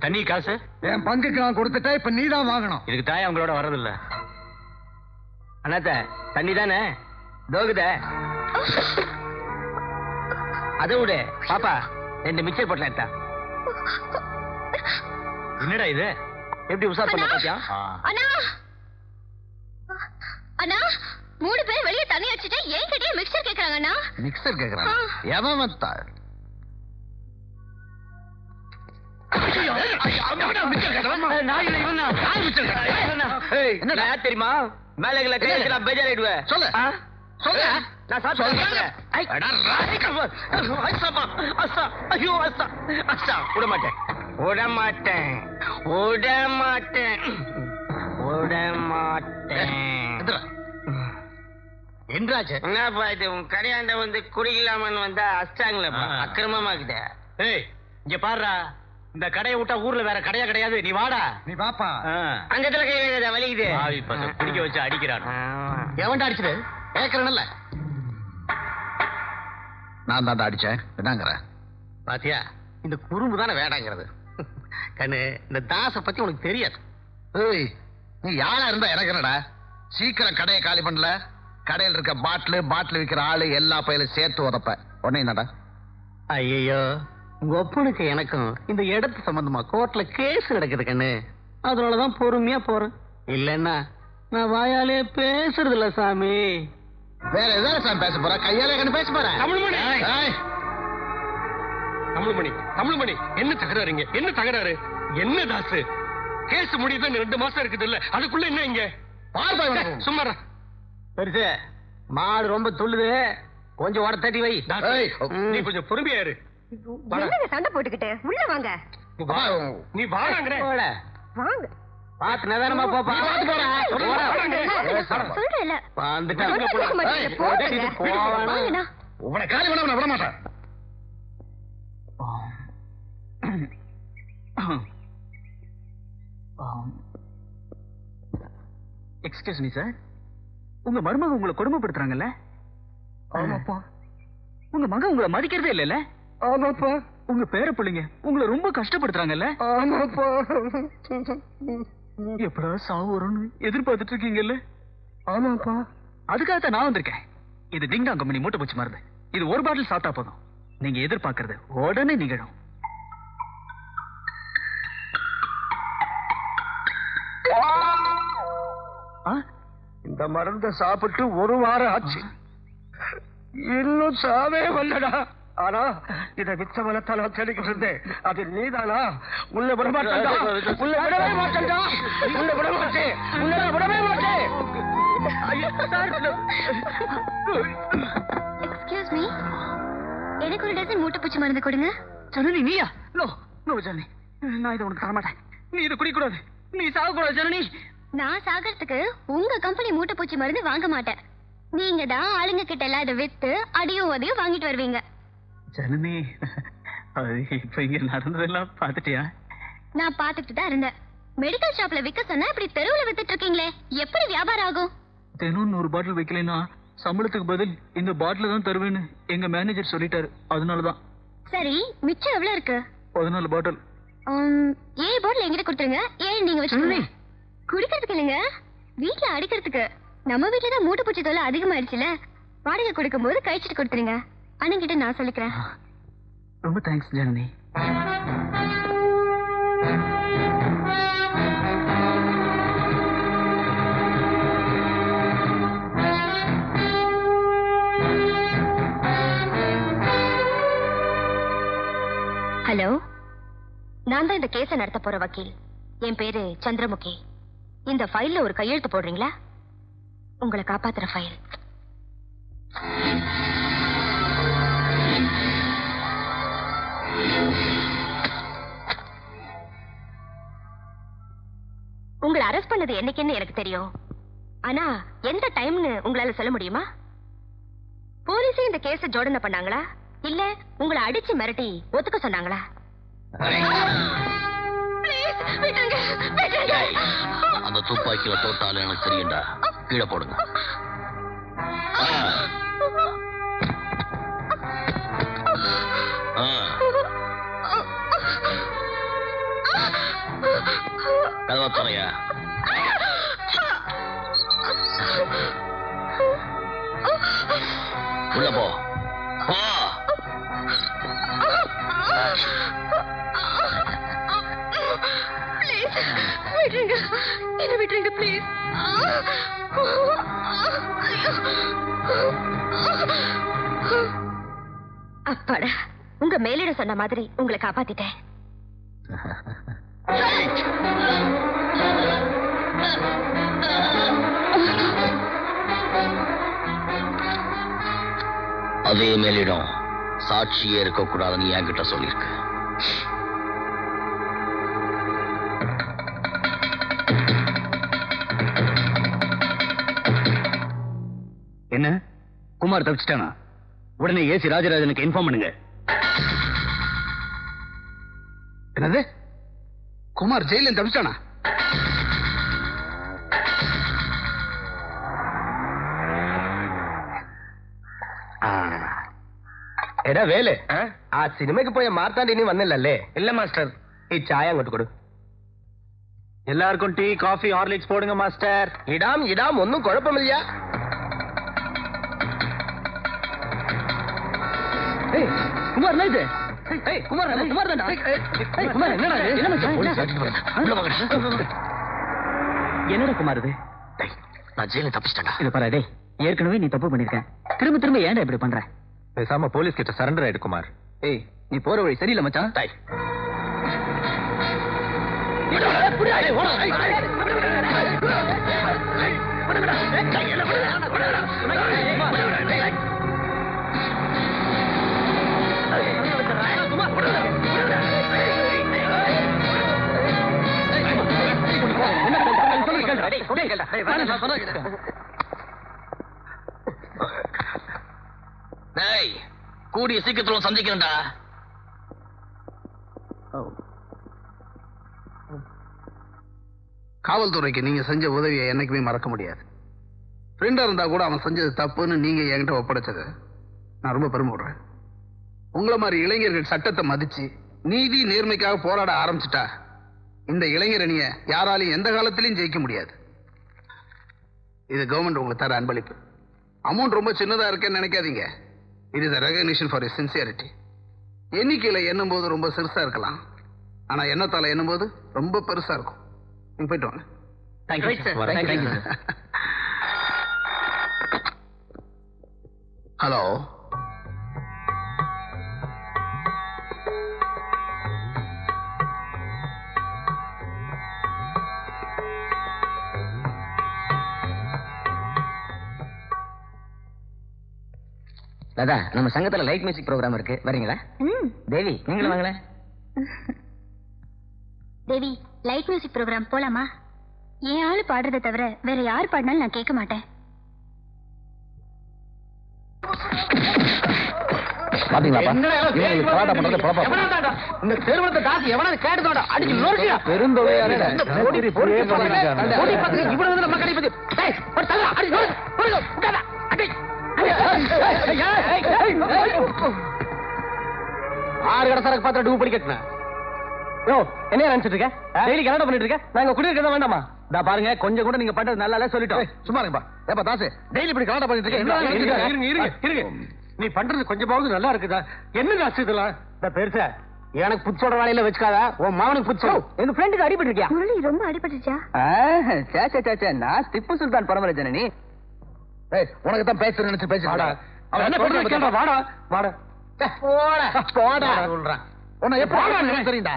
தண்ணி காசு என் பங்குக்கு நான் கொடுத்துட்டேன், இப்ப நீ தான் வாங்கணும். இதுக்கு தாய் அவங்களோட வர்றதில்ல. அண்ணாத்த தண்ணி தானே தோகுத அதை விடு. பாப்பா 2 மிக்சர் போட்டலாம் எடுத்தா. என்னடா இது எப்படி உஷார் பண்ண பாத்தியா? அண்ணா அண்ணா 3 பேர் வெளியே தண்ணி அடிச்சிட்டு ஏன் கிட்டே மிக்சர் கேக்குறாங்க அண்ணா. மிக்சர் கேக்குறாங்க? எவன் வந்தா? என்ன தெரியுமா மேல பேஜாரிடுவேன். சொல்லு சொல்லு. நான் சாப்பிட்டு விட மாட்டேன் விட மாட்டேன் விட மாட்டேன் விட மாட்டேன். என்றாச்சு என்னப்பா இது உன் கடையாண்ட வந்து குடிக்கலாமன்னு வந்தா அஷ்டாங்களப்பா அக்கிரமமாக்குத. ஏய் இங்க பாருடா, இந்த கடையை விட்டா ஊர்ல வேற கடையா கிடையாது. நீ வாடா. நீ பாப்பா அங்கத்துல கை வைக்காத வலிக்குது. குடிக்க வச்சு அடிக்கிறான். எவன்டா அடிச்சது கேக்குறேன்ல. நான் தாண்டா அடிச்சேன். என்னங்கிற பாத்தியா இந்த குறும்பு தானே வேண்டாங்கிறது. கண்ணு இந்த தாச பத்தி உனக்கு தெரியாது. ஏய் நீ யாரா இருந்தா எனக்கு என்னடா? சீக்கிரம் கடையை காலி பண்ணல. கடையில் இருக்க பாட்டில் விற்கிற ஆளு எல்லா பையிலும் சேர்த்து உதப்ப. உடனே என்னடா? ஐயோ உங்க ஒப்பனுக்கு எனக்கும் இந்த இடத்து சம்பந்தமா கோர்ட்ல கேஸ் நடக்குது கண்ணு. அதனாலதான் பொறுமையா போறேன். இல்லன்னா நான் வாயாலே பேசுறது இல்ல சாமி. வேற எதாவது சாமி பேச போற? கையாலே கண்ணு பேச போற? தமிழ்மணி என்ன தகராறுங்க? என்ன தகராறு? என்ன தாசு கேஸ் முடியுது 2 மாசம் இருக்குது இல்ல, அதுக்குள்ள என்ன இங்க சும்மா பெருசு மாடு ரொம்ப துள்ளுது, கொஞ்சம் உட தட்டி வை. நீ கொஞ்சம் பொறுமையா இரு. சண்டை போட்டுக்கிட்டு உள்ள வாங்க. நீ வாங்க வாங்க பாத்து நிதானமா போப்பா. சொல்றேன்ல உன காலி பண்ண விட மாட்டேன். எக்ஸ்கியூஸ் மீ சார், உங்க மருமக உங்களை கொடுமைப்படுத்துறாங்கல்ல? ஆமாப்பா. உங்க மகன் உங்களை மதிக்கிறதே இல்லைல்ல? ஆமாப்பா. உங்க பேர பிள்ளைங்க உங்களை ரொம்ப கஷ்டப்படுத்துறாங்கல்ல? ஆமாப்பா. எப்படா சாவு வரும்னு எதிர்பார்த்துட்டு இருக்கீங்கல்ல? ஆமாப்பா. அதுக்காகத்தான் நான் வந்திருக்கேன். இது டிங்டாங் கம்பெனி மூட்டை பூச்சி மருந்து. இது ஒரு பாட்டில் சாப்பிட்டா போதும், நீங்க எதிர்பார்க்கறது உடனே நிகழும். இந்த மருந்த சாப்பிட்டு 1 வாரம் ஆச்சு, இன்னும் சாவே வரலடா. ஆனா இதை மிச்ச மனத்தால தெளிக்கிறது அது நீதானா? உள்ள விட மாட்டேன்டா, உள்ள விடவே மாட்டேன்டா, உள்ள விட மாட்டேன், உள்ள விடவே மாட்டேன். எக்ஸ்கியூஸ் மீ, எனக்கு ஒரு டசன் மூட்டை பூச்சி மருந்து கொடுங்க. ஜனனி நீயா? நோ நோ ஜனனி, நான் இதை உனக்கு தரமாட்டேன். நீ இதை குடிக்கூடாது, நீ சாகக்கூடாது ஜனனி. நான் சாகறதுக்கு உங்க கம்பெனி மூட்டை பூச்சி மருந்து வாங்க மாட்டேன். நீங்க தான் ஆளுங்க கிட்ட எல்லாம் இதை வித்து அடியும் உதையும் வாங்கிட்டு வருவீங்க. ஜனனி இப்ப இங்க நடந்ததெல்லாம் பாத்துட்டியா? நான் பாத்துட்டு தான் இருந்தேன். மெடிக்கல் ஷாப்ல விக்க சொன்னா இப்படி தெருவுல வித்துட்டு இருக்கீங்களே, எப்படி வியாபாரம் ஆகும்? தினம் 100 பாட்டில் வைக்கலைன்னா சம்பளத்துக்கு பதில் இந்த பாட்டில தான் தருவேன்னு எங்க மேனேஜர் சொல்லிட்டாரு. அதனாலதான். சரி, மிச்சம் எவ்வளவு இருக்கு? 14 பாட்டில். 7 பாட்டில் எங்கிட்ட கொடுத்துருங்க, 7 நீங்க வச்சுக்கோங்க. குடிக்கிறதுக்கு இல்லைங்க, வீட்டுல அடிக்கிறதுக்கு. நம்ம வீட்டுல தான் மூட்டை பூச்சி தொல்லை அதிகமாயிடுச்சுல, வாடகை கொடுக்கும் போது கழிச்சிட்டு கொடுத்துருங்க. அண்ணன்கிட்ட நான் சொல்லிக்கிறேன். ரொம்ப தேங்க்ஸ் ஜனனி. ஹலோ, நான் தான் இந்த கேஸை நடத்த போற வக்கீல். என் பேரு சந்திரமுகி. இந்த ஃபைல்ல ஒரு கையெழுத்து போடுறீங்களா? உங்களை காப்பாத்துற ஃபைல். உங்களை அரெஸ்ட் பண்ணது என்னைக்குன்னு எனக்கு தெரியும். ஆனா எந்த டைம்னு உங்களால சொல்ல முடியுமா? போலீஸே இந்த கேஸ ஜோடனை பண்ணாங்களா, இல்ல உங்களை அடிச்சு மிரட்டி ஒத்துக்க சொன்னாங்களா? அந்த துப்பாக்கியில தோட்டால எனக்கு தெரியும்டா. கீழே போடுங்க. கதவை தரையா. உள்ள போ. போ. விட்டுருங்க, என்ன விட்டுருங்க ப்ளீஸ். அப்பாடா, உங்க மேலிட சொன்ன மாதிரி உங்களை காப்பாத்திட்டேன். அதே மேலிடம் சாட்சியே இருக்கக்கூடாதுன்னு என்கிட்ட சொல்லியிருக்கு. என்ன குமார் தப்பிச்சிட்டானா? உடனே ஏசி ராஜராஜனுக்கு இன்ஃபார்ம் பண்ணுங்க. என்னது? குமார் ஜெயில தப்பிச்சிட்டானா? എടാ വേലേ ആ സിനിമയ്ക്ക് പോയ മാർത്താണ്ടി ഇനി വന്നില്ലല്ലേ? இல்ல மாஸ்டர். ഈ ചായ അങ്ങോട്ട് കൊടു. எல்லாருக்கும் டீ காஃபி ஹார்லிக்ஸ் போடுங்க மாஸ்டர். ഇടാം ഇടാം, ഒന്നും കുഴപ്പമില്ല. குமார் என்ன இது? குமார் குமார் தான்டா. குமார் என்னடா இது? என்னடா குமார் இது? நான் ஜெயில தப்பிச்சிட்டேன்டா. இது பாரு டேய், ஏற்கனவே நீ தப்பு பண்ணிருக்க. திரும்ப திரும்ப ஏன்டா இப்படி பண்ற? பேசாம போலீஸ் கிட்ட சரண்டர் ஆயிடு குமார். ஏய், நீ போற வழி சரியில்லை மச்சான். டேய், கூடிய சீக்கிரத்துல சந்திக்கிறேன்டா. காவல்துறைக்கு நீங்க செஞ்ச உதவியை என்னைக்குமே மறக்க முடியாது. ஃப்ரெண்டா இருந்தா கூட அவன் செஞ்சது தப்புன்னு நீங்க என்கிட்ட ஒப்படைச்சது நான் ரொம்ப பெருமைப்படுறேன். உங்களை மாதிரி இளைஞர்கள் சட்டத்தை மதிச்சு நீதி நேர்மைக்காக போராட ஆரம்பிச்சுட்டா இந்த இளைஞரணிய யாராலையும் எந்த காலத்திலையும் ஜெயிக்க முடியாது. இது கவர்மெண்ட் உங்களுக்கு தர அன்பளிப்பு. அமௌண்ட் ரொம்ப சின்னதா இருக்கேன்னு நினைக்காதீங்க. It is a recognition for your sincerity. எண்ணிக்கையில எண்ணும் போது ரொம்ப சிறுசா இருக்கலாம், ஆனா எண்ணத்தால எண்ணும் போது ரொம்ப பெருசா இருக்கும். நீங்க போயிட்டு வாங்க. ஹலோ, தாதா, நம்ம சங்கத்துல லைட் மியூசிக் ப்ரோக்ராம் இருக்கு, வரீங்களா? தேவி, நீங்களும் வாங்களேன். தேவி, லைட் மியூசிக் ப்ரோக்ராம் போலாமா? என் ஆளு பாடுறதை தவிர வேற யார் பாடினாலும் நான் கேட்க மாட்டேன். இந்த தெருவத்தை தாக்கி எவனாவது கேட்டுதோட அடிச்சு நொறுக்கியா பெருந்தொகையாரே இவ்வளவு வந்து நம்ம கிடைப்பது ஆறு கடை சரக்கு பாத்திர டூ படிக்கட்டுனா என்ன நினைச்சிட்டு இருக்க? டெய்லி கனடா பண்ணிட்டு இருக்க? நாங்க குடியிருக்கதா வேண்டாமா? இதா பாருங்க, கொஞ்சம் கூட நீங்க பண்றது நல்லா சொல்லிட்டோம். சும்மா இருப்பா. ஏப்பா தாசு, டெய்லி இப்படி கனடா பண்ணிட்டு இருக்க? நீ பண்றது கொஞ்சமாவது நல்லா இருக்குதா? என்ன தாசு இதெல்லாம்? இந்த பெருசா எனக்கு புதுசோட வேலையில வச்சுக்காத. உன் மாவனுக்கு புதுசோ எங்க ஃப்ரெண்டுக்கு அடிபட்டு இருக்கியா? முரளி ரொம்ப அடிபட்டுச்சா? நான் திப்பு சுல்தான் பரம்பரை ஜனனி. உனக்கு தான் பேசுறேன் நினைச்சு பேசுறா. வாடா வாடா போடா சொல்றான். உன்னை எப்படி தெரியுண்டா?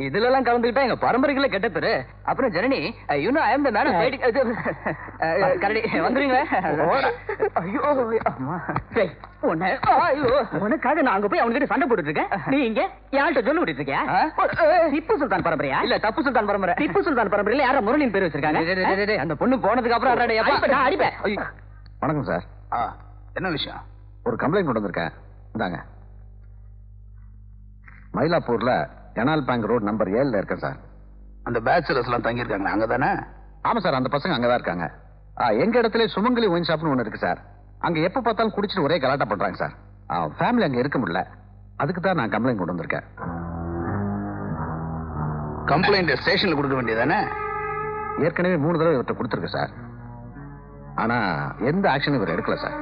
இதுல எல்லாம் கலந்துக்கிட்டா எங்க பரம்பரைக்குள்ள கெட்ட பேரு. அப்புறம் Janani, you know I am the man கரடி வந்துருங்க. ஐயோ அம்மா, உனக்காக நான் அங்க போய் அவன்கிட்ட சண்டை போட்டுட்டு இருக்கேன். நீ இங்க யார்கிட்ட சொல்லி விட்டுட்டு இருக்கியா? திப்பு சுல்தான் பரம்பரையா? இல்ல தப்பு சுல்தான் பரம்பரை. திப்பு சுல்தான் பரம்பரையில யாரா முரளின் பேர் வச்சிருக்காங்க. அந்த பொண்ணு போனதுக்கு அப்புறம் நான் அடிப்பேன். வணக்கம் சார். என்ன விஷயம்? ஒரு கம்ப்ளைண்ட் கொண்டு வந்திருக்கேன். இந்தாங்க. மயிலாப்பூர்ல கனால் பேங்க் ரோட் நம்பர் 7 இருக்கேன் சார். அந்த பேச்சுலர்ஸ் எல்லாம் தங்கி இருக்காங்க அங்கதானே? ஆமா சார், அந்த பசங்க அங்கதான் இருக்காங்க. எங்க இடத்துல சுமங்கலி ஒயின் ஷாப்னு ஒண்ணு இருக்கு சார். அங்க எப்ப பார்த்தாலும் குடிச்சிட்டு ஒரே கலாட்டா பண்றாங்க சார். ஃபேமிலி அங்க இருக்க முடியல. அதுக்கு தான் நான் கம்ப்ளைண்ட் கொண்டு வந்திருக்கேன். கம்ப்ளைண்ட் ஸ்டேஷன்ல கொடுக்க வேண்டியதானே? ஏற்கனவே 3 தடவை இவர்கிட்ட கொடுத்துருக்கு சார். ஆனா எந்த ஆக்ஷனும் இவர் எடுக்கல சார்.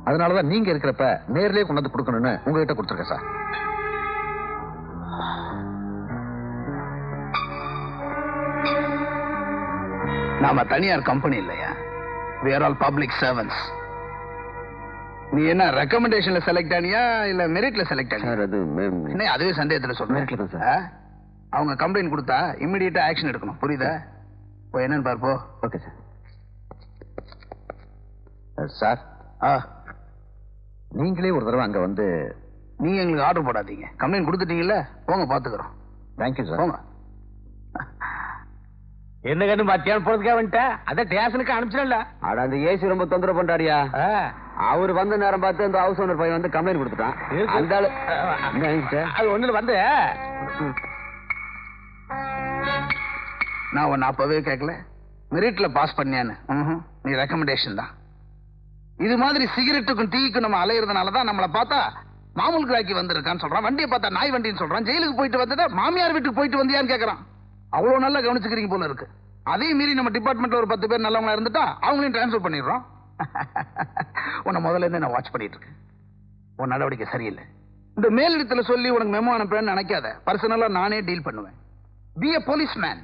அதனாலதான் நீங்க இருக்கிறப்ப நேர்லயே கொண்டு வந்து கொடுக்கணும்னு உங்ககிட்ட கொடுத்துருக்கேன் சார். நாம தனியார் கம்பெனி இல்லையா, we are all public servants. நீ என்ன ரெக்கமெண்டேஷன்ல செலக்ட் ஆனியா இல்ல மெரிட்ல செலக்ட் ஆனியா? சார் அது என்ன அதுவே சந்தேகத்துல சொல்றேன் சார். அவங்க கம்ப்ளைண்ட் கொடுத்தா இமிடியேட்டா ஆக்ஷன் எடுக்கணும், புரியுதா? போய் என்னன்னு பார்ப்போ. Okay sir. சார் நீங்களே ஒரு தடவை அங்க வந்து நீங்க எங்களுக்கு ஆர்டர் போடாதீங்க, கம்ப்ளைண்ட் கொடுத்துட்டீங்கல்ல, போங்க பாத்துக்கிறோம். Thank you sir. போங்க. என்ன கண்டு மத்தியானம் போறதுக்காக வந்துட்டேன், அத ஸ்டேஷனுக்கு அனுப்பிச்சிடல. அட அந்த ஏசி ரொம்ப தொந்தரவு பண்றாரியா. அவர் வந்த நேரம் பார்த்து அந்த ஹவுஸ் ஓனர் பையன் வந்து கம்ப்ளைண்ட் கொடுத்துட்டான். அந்த ஆளு அது ஒண்ணுல வந்து நான் உன்னை அப்பவே கேட்கல மெரிட்ல பாஸ் பண்ணியான்னு. நீ ரெக்கமெண்டேஷன் தான். இது மாதிரி சிகரெட்டுக்கும் டீக்கும் நம்ம அலையிறதுனாலதான் நம்மளை பார்த்தா மாமூல் கிராக்கி வந்திருக்கான்னு சொல்றான், வண்டியை பார்த்தா நாய் வண்டின்னு சொல்றான், ஜெயிலுக்கு போயிட்டு வந்ததா மாமியார் வீட்டுக்கு போயிட்டு வந்தியான்னு கேட்கறான். அவ்வளவு நல்லா கவனிச்சுக்கிறீங்க போல இருக்கு. அதே மீறி நம்ம டிபார்ட்மெண்ட்ல ஒரு 10 பேர் நல்லவங்களா இருந்துட்டா அவங்களையும் டிரான்ஸ்ஃபர் பண்ணிடுறோம். உன்னை முதல்ல இருந்து நான் வாட்ச் பண்ணிட்டு இருக்கேன். உன் நடவடிக்கை சரியில்லை. இந்த மேலிடத்துல சொல்லி உனக்கு மெமோ அனுப்புறேன்னு நினைக்காத. பர்சனலா நானே டீல் பண்ணுவேன். Be a policeman,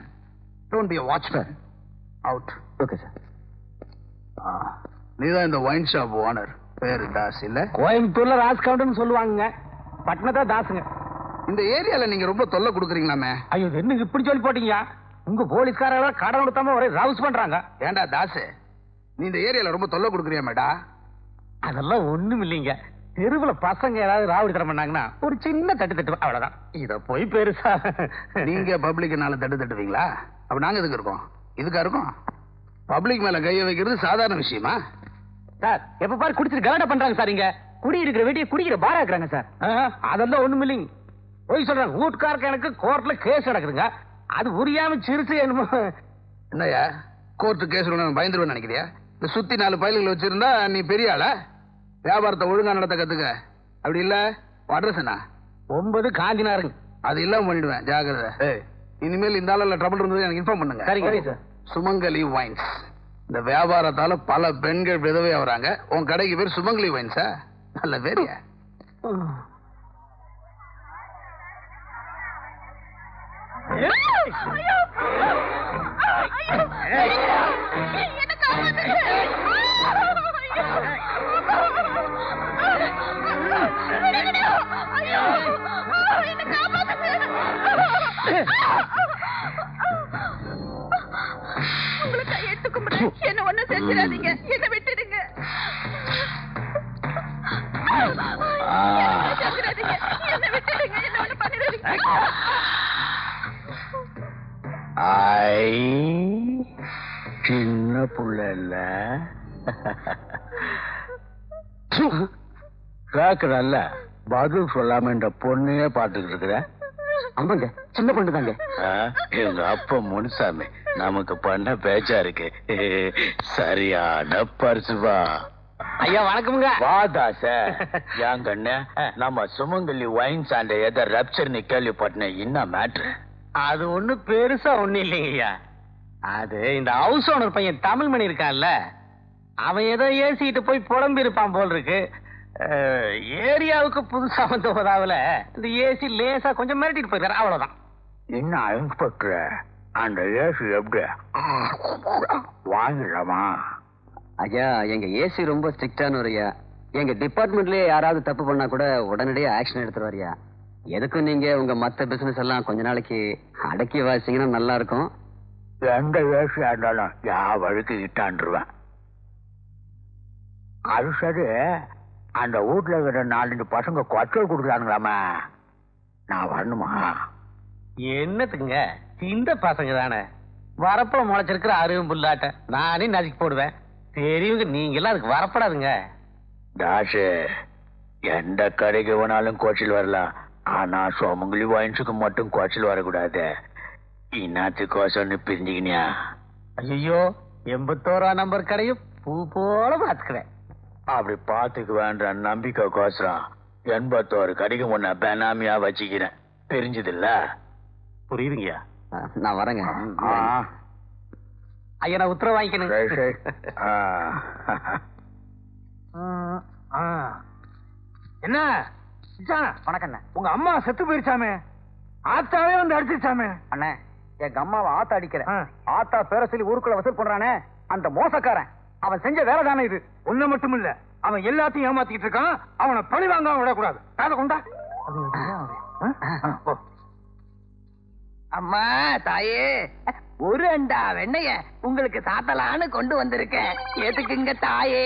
don't be a watchman. Out. Okay sir. நீதான் இந்த ஒயின் ஷாப் ஓனர், பேரு தாஸ் இல்ல? கோயம்புத்தூர்ல ராஸ் கவுண்டர்னு சொல்லுவாங்க, பட்டணத்தா தாசுங்க. இந்த ஏரியால நீங்க ரொம்ப தொல்லை கொடுக்குறீங்களாமே. ஐயோ என்னங்க இப்படி சொல்லி போட்டீங்க? உங்க போலீஸ்காரங்க கடன் கொடுத்தாம ஒரே ரவுஸ் பண்றாங்க. ஏண்டா தாசு, நீ இந்த ஏரியால ரொம்ப தொல்லை கொடுக்குறியாமேடா? அதெல்லாம் ஒண்ணும் இல்லைங்க. தெருவுல பசங்க ஏதாவது ராவடி தரம் பண்ணாங்கன்னா ஒரு சின்ன தட்டு அவ்வளவுதான். இத போய் பெருசா நீங்க பப்ளிக் நாள தட்டுவீங்களா? அப்ப நாங்க எதுக்கு இருக்கோம்? இதுக்கா இருக்கோம்? பப்ளிக் மேல கைய வைக்கிறது சாதாரண விஷயமா சார்? எப்ப பாரு குடிச்சிட்டு கலாட்டா பண்றாங்க சார். இங்க குடி இருக்கிற வீட்டையே குடிக்கிற பாரா இருக்கிறாங்க சார். அதெல்லாம் ஒண்ணும் இல்லைங்க. போய் சொல்றாங்க வீட்டுக்காரருக்கு எனக்கு கோர்ட்ல கேஸ் நடக்குதுங்க, அது புரியாம சிரிச்சு என்னமோ. என்னையா கோர்ட்டு கேஸ் பயந்துருவேன் நினைக்கிறியா? இந்த சுத்தி 4 பயல்கள் வச்சிருந்தா நீ பெரிய ஆளா? வியாபாரத்தை ஒழுங்கா நடத்த கத்துக்க. அப்படி இல்ல அட்ரஸ் என்ன? 9 காந்தினாருங்க. அது இல்லாம பண்ணிடுவேன், ஜாகிரதை. இனிமேல் இந்த ஆள ட்ரபிள் இருந்தது எனக்கு இன்ஃபார்ம் பண்ணுங்க. சரிங்க சார். சுமங்கலி வைன்ஸ். இந்த வியாபாரத்தால பல பெண்கள் விதவை ஆகுறாங்க. உன் கடைக்கு பேர் சுமங்கலி வைன்ஸா? நல்ல பேரியா? உங்களை கையெடுத்து கும்பிடுறேன், என்ன ஒண்ணும் செஞ்சிடாதீங்க, என்ன விட்டுடுங்க. என்ன விட்டுடுங்க, என்ன ஒண்ணு பண்ணிடாதீங்க. சின்ன புள்ள இல்ல கேக்குறல்ல, பதில் சொல்லாம இந்த பொண்ணையே பாத்துக்கிட்டு இருக்கிற. ஆமாங்க, சின்ன பொண்ணு தாங்க. எங்க அப்பா முனுசாமி நமக்கு பண்ண பேச்சா இருக்கு. சரியான பரிசுவா. ஐயா வணக்கமுங்க. வாதாச என் கண்ணு, நம்ம சுமங்கலி வைன்ஸ் ஆண்ட எதை ரப்சர்னு கேள்விப்பட்டேன். என்ன மேட்ரு? அது ஒண்ணு பெருசா ஒண்ணு இல்லைங்கய்யா. அது இந்த ஹவுஸ் ஓனர் பையன் தமிழ்மணி இருக்கான்ல, அவன் ஏதோ ஏசிட்டு போய் புலம்பி இருப்பான் போல் இருக்கு. ஏரியாவுக்கு புதுசா வந்த போதாவில் இந்த ஏசி லேசா கொஞ்சம் மிரட்டிட்டு போயிருக்காரு, அவ்வளவுதான். என்ன இன்ஸ்பெக்டர், அந்த ஏசி எப்படி வாங்கிடலாமா? ஐயா, எங்க ஏசி ரொம்ப ஸ்ட்ரிக்டானவரையா. எங்க டிபார்ட்மெண்ட்லயே யாராவது தப்பு பண்ணா கூட உடனடியே ஆக்ஷன் எடுத்துருவாரியா. எதுக்கும் நீங்க உங்க மத்த பிசினஸ் எல்லாம் கொஞ்ச நாளைக்கு அடக்கி வாசிங்கன்னா நல்லா இருக்கும். எந்த ஏசியா இருந்தாலும் யா வழுக்கு கிட்டான்ருவேன். அது சரி, அந்த வீட்டுல இருக்கிற 4 பசங்க கொச்சல் கொடுக்குறானுங்களாமா, நான் வரணுமா? என்னத்துக்குங்க, இந்த பசங்க தானே வரப்ப முளைச்சிருக்கிற அருகும் புல்லாட்ட நானே நசுக்கி போடுவேன். தெரியுங்க, நீங்க எல்லாம் அதுக்கு வரப்படாதுங்க. தாசு, எந்த கடைக்கு வேணாலும் கோச்சில் வரலாம், ஆனா சோமங்கலி வாயின்ஸுக்கு மட்டும் கோச்சில் வரக்கூடாது. இன்னாத்துக்கோசம்னு பிரிஞ்சுக்கினியா? ஐயோ, 81ஆம் நம்பர் கடையும் பூ போல பாத்துக்கிறேன். அப்படி பாத்துக்குவேன்ற நம்பிக்கை கோசரம் 81 கடைக்கு முன்ன பெனாமியா வச்சுக்கிறேன். தெரிஞ்சது இல்ல? புரியுதுங்கய்யா. நான் வரேங்க. ஐயா நான் உத்தரவு வாங்கிக்கணும். என்ன வணக்கம் உங்க அம்மா செத்து போயிருச்சாமே, ஆத்தாவே வந்து அடிச்சிருச்சாமே. அண்ணே, எங்க அம்மாவை ஆத்தா அடிக்கிறேன், ஆத்தா பேர சொல்லி ஊருக்குள்ள வசூல் பண்றானே அந்த மோசக்காரன், அவன் செஞ்ச வேலை தானே இது. ஒண்ணு மட்டும் இல்ல, அவன் எல்லாத்தையும் ஏமாத்திக்கிட்டு இருக்கான். அவனை பழி வாங்காம விடக்கூடாது. காதை கொண்டா. அம்மா தாயே, ஒரு அண்டா வெண்ணைய உங்களுக்கு சாத்தலான்னு கொண்டு வந்திருக்கேன், எதுக்குங்க தாயே?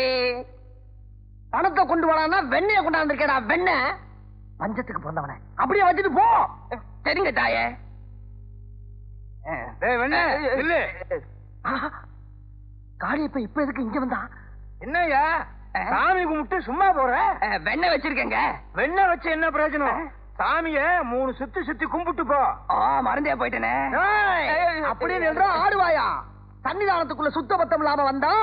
பணத்தை கொண்டு வரானா வெண்ணைய கொண்டு வந்திருக்கேடா. வெண்ண பஞ்சத்துக்கு பிறந்தவன அப்படியே வச்சுட்டு போ. சரிங்க தாயே. காளியப்ப இப்ப எதுக்கு இங்க வந்தா? என்னய்யா சாமி கும்பிட்டு சும்மா போற? வெண்ணெய் வச்சிருக்கேங்க. வெண்ணெய் வச்சு என்ன பிரயோஜனம்? சாமிய 3 சுத்தி சுத்தி கும்பிட்டு போ. மறந்தே போயிட்டேனே. அப்படின்னு ஆடுவாயா? சன்னிதானத்துக்குள்ள சுத்த பத்தம் இல்லாம வந்தா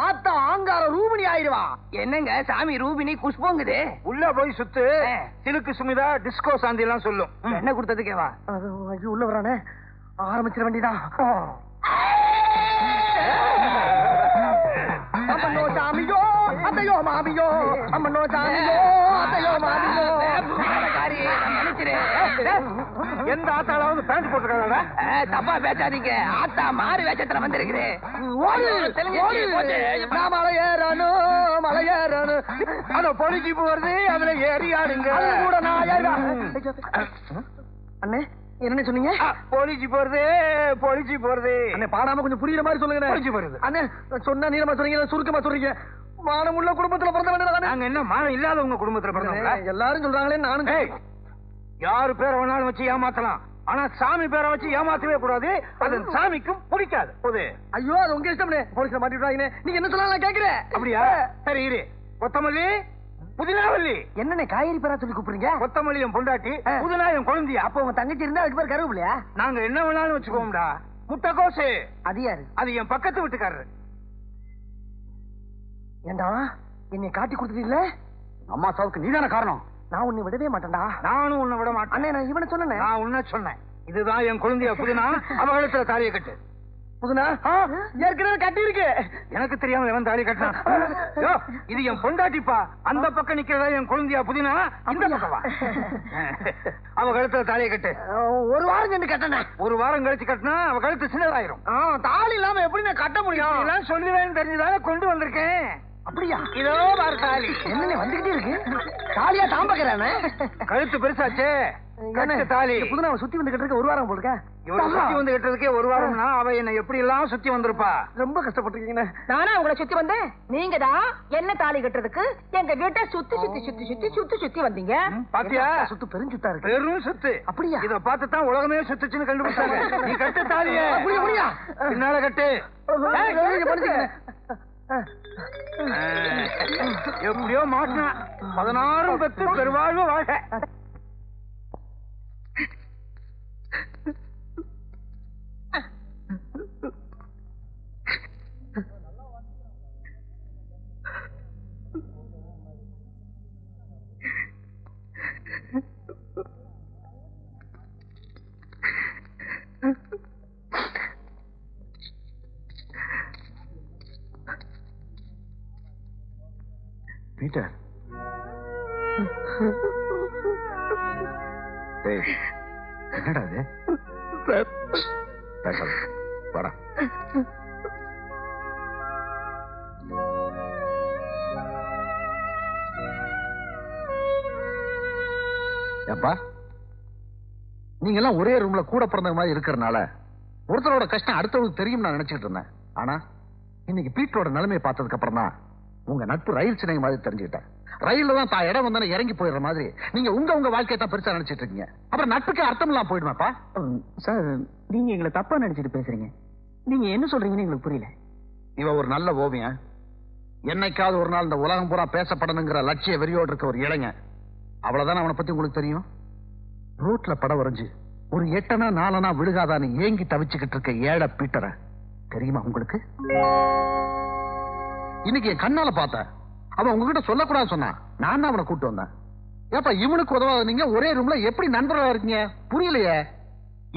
ஆத்தா ஆங்கார ரூபினி ஆயிடுவா. என்னங்க சாமி ரூபினி குஷ்போங்குது. உள்ள போய் சுத்து. சிலுக்கு சுமிதா டிஸ்கோ சாந்தி எல்லாம் சொல்லும். என்ன கொடுத்ததுக்கேவா? உள்ள வரானே, ஆரம்பிச்சிட வேண்டியதான். அம்மனோ சாமியோ அத்தையோ மாமியோ, அம்மனோ சாமியோ அத்தையோ மாமியோ. எந்த ஆத்தாளாவது பேண்ட் போட்டுருக்காங்க? தப்பா பேசாதீங்க, ஆத்தா மாறு வேஷத்துல வந்திருக்குது. மலையேறணும் அத பொலிச்சு போறது, அதுல ஏறியாடுங்க கூட. அண்ணே என்ன சொன்னீங்க? பொலிச்சு போறது, பொலிச்சு போறது. பாடாம கொஞ்சம் புரியுற மாதிரி சொல்லுங்க. பொலிச்சு போறது அண்ணே சொன்னா நீளமா சொல்றீங்க, சுருக்கமா சொல்றீங்க. மானம் உள்ள குடும்பத்துல பிறந்த வேண்டியது. நாங்க என்ன மானம் இல்லாதவங்க குடும்பத்துல பிறந்தவங்க? எல்லாரும் சொல்றாங்களே, நானும். யாரு பேரை வேணாலும் வச்சு ஏமாத்தலாம், ஆனா சாமி பேரை வச்சு ஏமாத்தவே கூடாது. அது சாமிக்கும் பிடிக்காது. ஐயோ அது உங்க இஷ்டம். போலீஸ்ல மாட்டிடுறாங்க. நீங்க என்ன சொல்லலாம் கேக்குறேன். அப்படியா? சரி இரு. கொத்தமல்லி புதினாவல்லி. என்னன்னு காய்கறி பேரா சொல்லி கூப்பிடுறீங்க? கொத்தமல்லி என் பொண்டாட்டி, புதினா என் குழந்தையா. அப்ப உங்க தங்கச்சி இருந்தா அதுக்கு பேர் கருவேப்பிலையா? நாங்க என்ன வேணாலும் வச்சுக்கோம்டா. முட்டைக்கோசு அது யாரு? அது என் பக்கத்து வீட்டுக்காரரு. ஏண்டா என்னை காட்டி கொடுத்துட்டீங்களே? அம்மா சாவுக்கு நீதான காரணம். நான் உன்னை விடவே மாட்டேன்டா. நானும் உன்னை விட மாட்டேன். அண்ணே நான் இவனை சொன்னேன். நான் உன்ன சொன்னேன். இதுதான் என் குழந்தைய புதினா. அவகலத்துல தாலியை கட்டு. புதினா ஏற்கனவே கட்டி இருக்கு. எனக்கு தெரியாம எவன் தாலி கட்டினா? இது என் பொண்டாட்டிப்பா. அந்த பக்கம் நிக்கிறதா என் குழந்தையா புதினா. இந்த பக்கம் வா. அவ கழுத்துல தாலியை கட்டு. ஒரு வாரம் சென்று கட்டினேன். ஒரு வாரம் கழிச்சு கட்டினா அவ கழுத்து சின்னதாயிரும். தாலி இல்லாம எப்படி நான் கட்ட முடியும்? எல்லாம் சொல்லுவேன்னு தெரிஞ்சுதானே கொண்டு வந்திருக்கேன். அப்படியா? இதோ பாரு தாலி. என்ன வந்துகிட்டே இருக்கு? தாலியா தாம்பக்கிறானே. கழுத்து பெருசாச்சே. தாலி புதுனா சுத்தி வந்து கட்டுறதுக்கு ஒரு வாரம் போடுக்க. சுத்தி வந்து கட்டுறதுக்கே ஒரு வாரம்னா அவ என்ன எப்படி எல்லாம் சுத்தி வந்திருப்பா. ரொம்ப கஷ்டப்பட்டிருக்கீங்க. நானா உங்களை சுத்தி வந்தேன்? நீங்க தான் என்ன தாலி கட்டுறதுக்கு எங்க வீட்டை சுத்தி சுத்தி சுத்தி சுத்தி சுத்தி சுத்தி வந்தீங்க. பாத்தியா? சுத்து பெருஞ்சுத்தா இருக்கு. பெரும் சுத்து. அப்படியா? இத பார்த்துதான் உலகமே சுத்துச்சுன்னு கண்டுபிடிச்சாங்க. நீ கட்டு தாலியே. அப்படியா? பின்னால கட்டு. எப்படியோ மாட்டினா 16 பெத்து பெருவாழ்வு வாழ்க. பீட்டர், என்னடா இது? வாடா. அப்பா, நீங்க எல்லாம் ஒரே ரூம்ல கூட பிறந்த மாதிரி இருக்கிறதுனால ஒருத்தரோட கஷ்டம் அடுத்தவங்களுக்கு தெரியும் நான் நினைச்சுக்கிட்டு இருந்தேன். ஆனா இன்னைக்கு பீட்டரோட நிலைமையை பார்த்ததுக்கு அப்புறம் தான் உங்க நட்பு ரயில் சின்ன மாதிரி தெரிஞ்சுக்கிட்டேன். ரயில்ல தான் தான் இடம் வந்தானே இறங்கி போயிடுற மாதிரி நீங்க உங்க வாழ்க்கையை தான் பெருசா நினைச்சிட்டு இருக்கீங்க. அப்புறம் நட்புக்கு அர்த்தம் எல்லாம் போயிடுமாப்பா. சார் நீங்க எங்களை தப்பா நினைச்சிட்டு பேசுறீங்க. நீங்க என்ன சொல்றீங்கன்னு எங்களுக்கு புரியல. இவ ஒரு நல்ல ஓவியம். என்னைக்காவது ஒரு நாள் இந்த உலகம் பூரா பேசப்படணுங்கிற லட்சிய வெறியோடு இருக்க ஒரு இளைஞன். அவ்வளவுதான் அவனை பத்தி உங்களுக்கு தெரியும். ரோட்ல படம் வரைஞ்சு ஒரு 8 4 விழுகாதான்னு ஏங்கி தவிச்சுக்கிட்டு இருக்க ஏழை பீட்டரை தெரியுமா உங்களுக்கு? இன்னைக்கு என் கண்ணால பார்த்தேன். அவன் உங்ககிட்ட சொல்லக்கூடாது சொன்னான். நான் தான் அவனை கூட்டு வந்தேன். ஏப்பா இவனுக்கு உதவாத நீங்க ஒரே ரூம்ல எப்படி நண்பர்களா இருக்கீங்க? புரியலையே.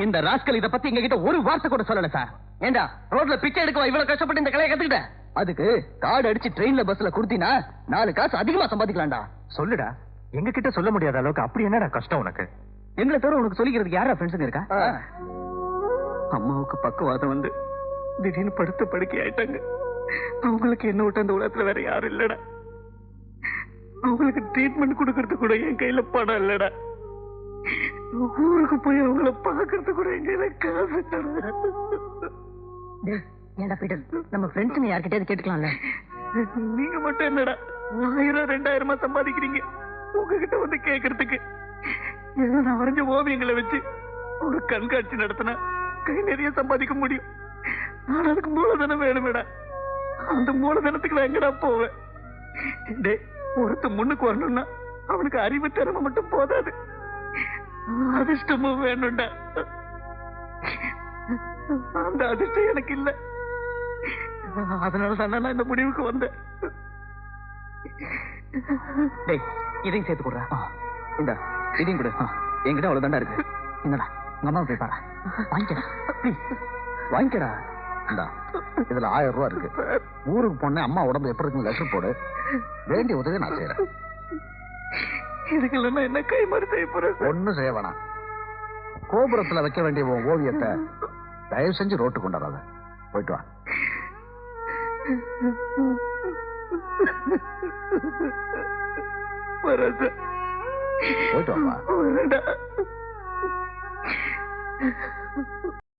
இந்த ராஸ்கல் இத பத்தி எங்க கிட்ட ஒரு வார்த்தை கூட சொல்லல சார். ஏண்டா ரோட்ல பிச்சை எடுக்கவா இவ்வளவு கஷ்டப்பட்டு இந்த கலையை கத்துக்கிட்ட? அதுக்கு கார்டு அடிச்சு ட்ரெயின்ல பஸ்ல குடுத்தீனா 4 காசு அதிகமா சம்பாதிக்கலாம்டா. சொல்லுடா, எங்க கிட்ட சொல்ல முடியாத அளவுக்கு அப்படி என்னடா கஷ்டம் உனக்கு? எங்களை தவிர உனக்கு சொல்லிக்கிறதுக்கு யாரா ஃப்ரெண்ட்ஸுங்க இருக்கா? அம்மாவுக்கு பக்கவாதம் வந்து திடீர்னு படுத்த படுக்கை ஆயிட்டாங்க. அவங்களுக்கு என்ன விட்டு அந்த உலகத்துல வேற யாரும் இல்லடா. அவங்களுக்கு ட்ரீட்மெண்ட் கொடுக்கறது கூட என் கையில பணம் இல்லடா. ஊருக்கு போய் அவங்கள பாக்குறது கூட என் கையில காசு இல்லடா. ஏண்டா பீட்டர், நம்ம ஃப்ரெண்ட்ஸுங்க யார்கிட்டயாவது கேட்டுக்கலாம்ல? நீங்க மட்டும் என்னடா 1000 2000 சம்பாதிக்கிறீங்க? உங்ககிட்ட வந்து கேக்குறதுக்கு நான் வரைஞ்ச ஓவியங்களை வச்சு ஒரு கண்காட்சி நடத்தினா கை நிறைய சம்பாதிக்க முடியும். நான் அதுக்கு மூலதனம் வேணுமேடா. அந்த மூலதனத்துக்கு நான் எங்கடா போவேன்? டேய், ஒருத்த முன்னுக்கு வரணும்னா அவனுக்கு அறிவு திறமை மட்டும் போதாது, அதிர்ஷ்டமும் வேணும்டா. அந்த அதிர்ஷ்டம் எனக்கு இல்ல. அதனால தான் நான் இந்த முடிவுக்கு வந்தேன். டேய், இதையும் சேர்த்து கொடுறா. இந்த இதையும் கொடு. என்கிட்ட அவ்வளவு தாண்டா இருக்கு. என்னடா உங்க அம்மா போய் பாரு. வாங்கிக்கடா, ப்ளீஸ் வாங்கிக்கடா. இந்தா, இதுல 1000 ரூபாய் இருக்கு. ஊருக்கு போன அம்மா உடம்பு எப்படி இருக்குன்னு லெட்டர் போடு. வேண்டிய உதவி நான் செய்யறேன். இதுக்கெல்லாம் என்ன கை மாதிரி செய்ய போறேன்? ஒண்ணும் செய்ய வேணாம். கோபுரத்துல வைக்க வேண்டிய உன் ஓவியத்தை தயவு செஞ்சு ரோட்டு கொண்டாடாத. போயிட்டு வா. போயிட்டு வாப்பா.